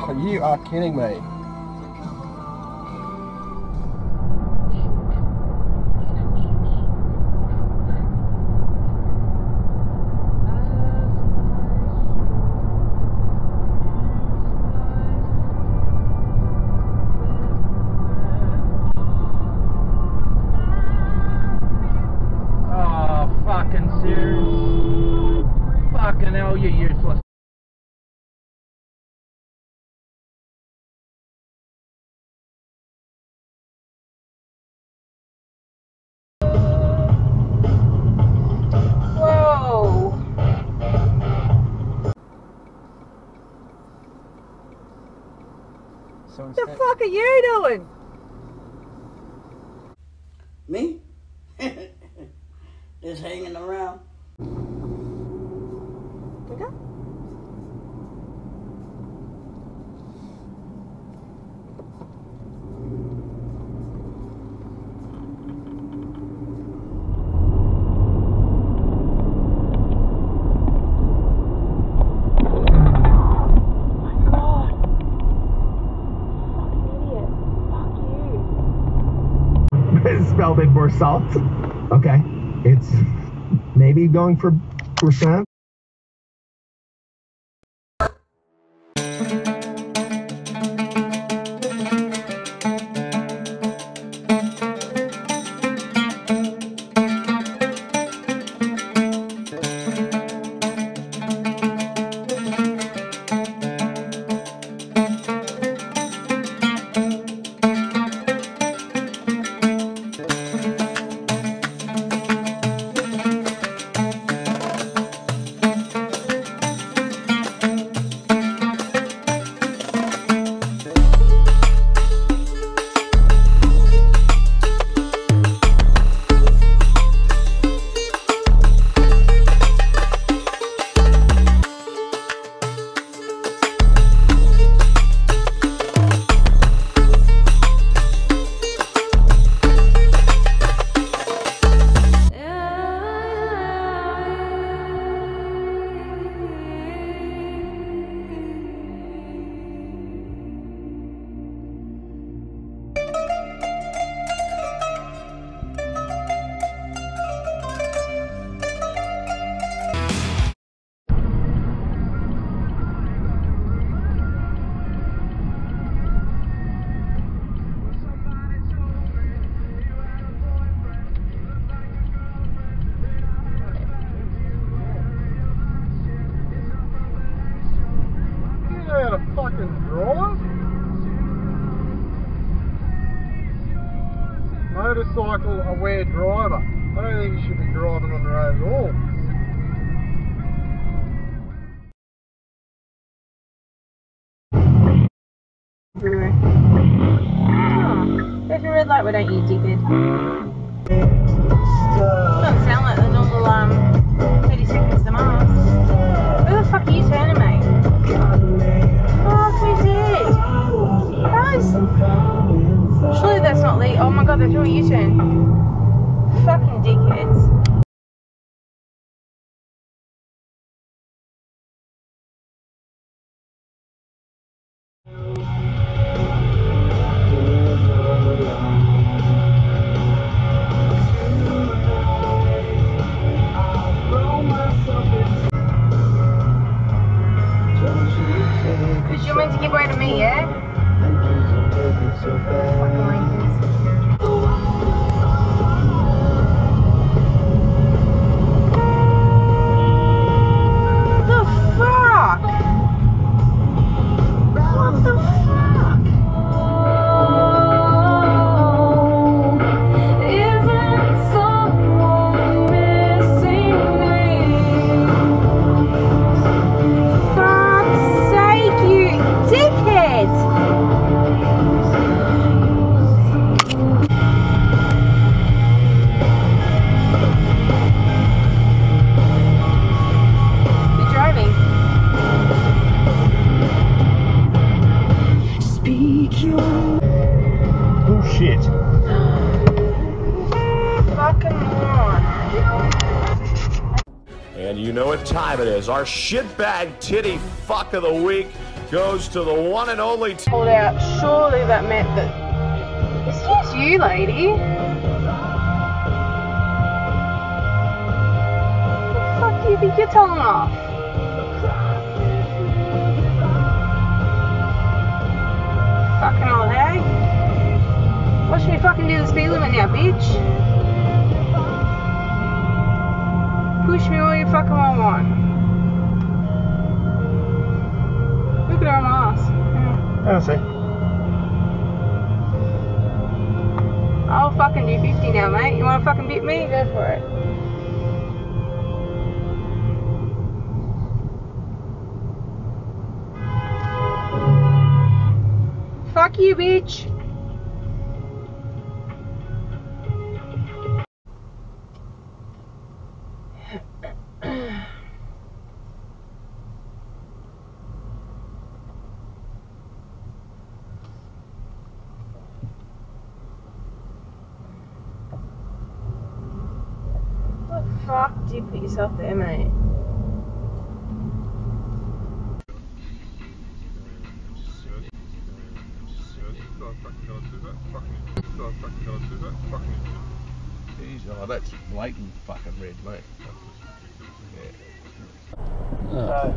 Oh, you are kidding me. Oh, fucking serious. Fucking hell, you useless. Whoa! So What the fuck are you doing? Me? Just hanging around. Okay. Spell a bit more salt. Okay. It's maybe going for percent. Motorcycle aware driver. I don't think you should be driving on the road at all. Oh, there's a red light, why don't you, dickhead? Doesn't sound like the normal 30 seconds to Mars. Where the fuck are you turning, mate? Fuck, who's it? Guys! Surely that's not legal. Oh my god, they're doing a U-turn. Fucking dickheads. Because you're meant to give way to me, yeah? Fucking wankers. The fuck? What the fuck? Isn't someone missing me? Fuck's sake, you dickhead! You know what time it is. Our shitbag titty fuck of the week goes to the one and only... Hold out. Surely that meant that... Excuse you, lady. The fuck do you think you're telling off? Fucking old hag. Watch me fucking do the speed limit now, bitch. Push me all you fucking want. Look at her ass. Yeah. I see. I'll fucking do 50 now, mate. You wanna fucking beat me? Go for it. Fuck you, bitch. What the fuck did you put yourself there, mate? Jeez, oh, that's blatant fucking red, mate. So,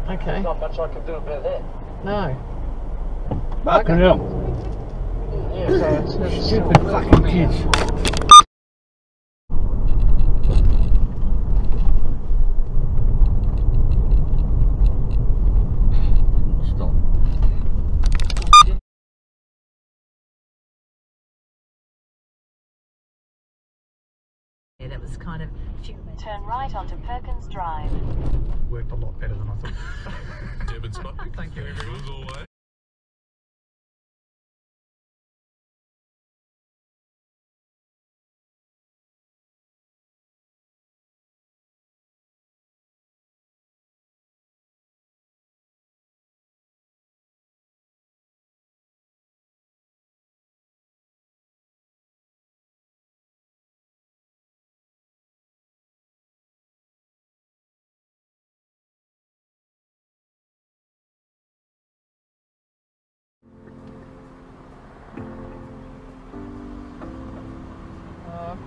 Okay. not much I can do about that. No. Fucking hell. Yeah, so it's Stupid fucking kids. Stop. That was kind of turn right onto Perkins Drive. Worked a lot better than I thought. Thank you, everyone.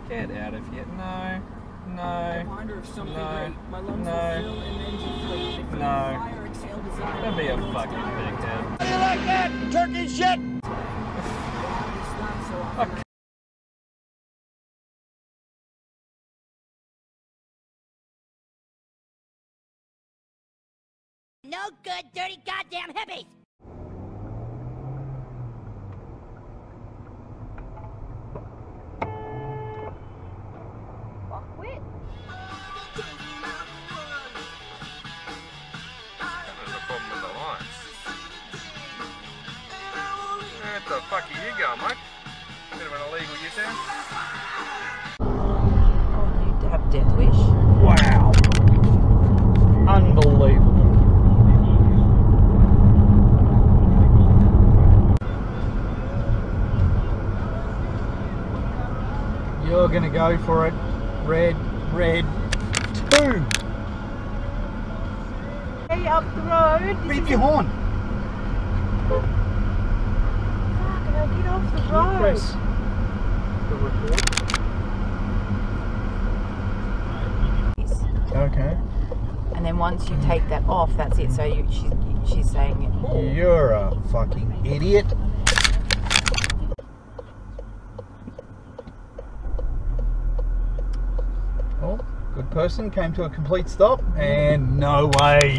Get out of here. No. No. Don't be a fucking dickhead. How do you like that? Turkey shit! No good, dirty goddamn hippies! Fuckwit. There's a problem with the lights. Where the fuck are you going, mate? Bit of an illegal U-turn. Oh, you have death wish. Wow. Unbelievable. You're gonna go for it. Red, 2. Hey, up the road. Beep your horn. Fucking hell, get off the road. Press the record. Okay. And then once you take that off, that's it. So she's saying it. You're a fucking idiot. Well, good person came to a complete stop, and no way.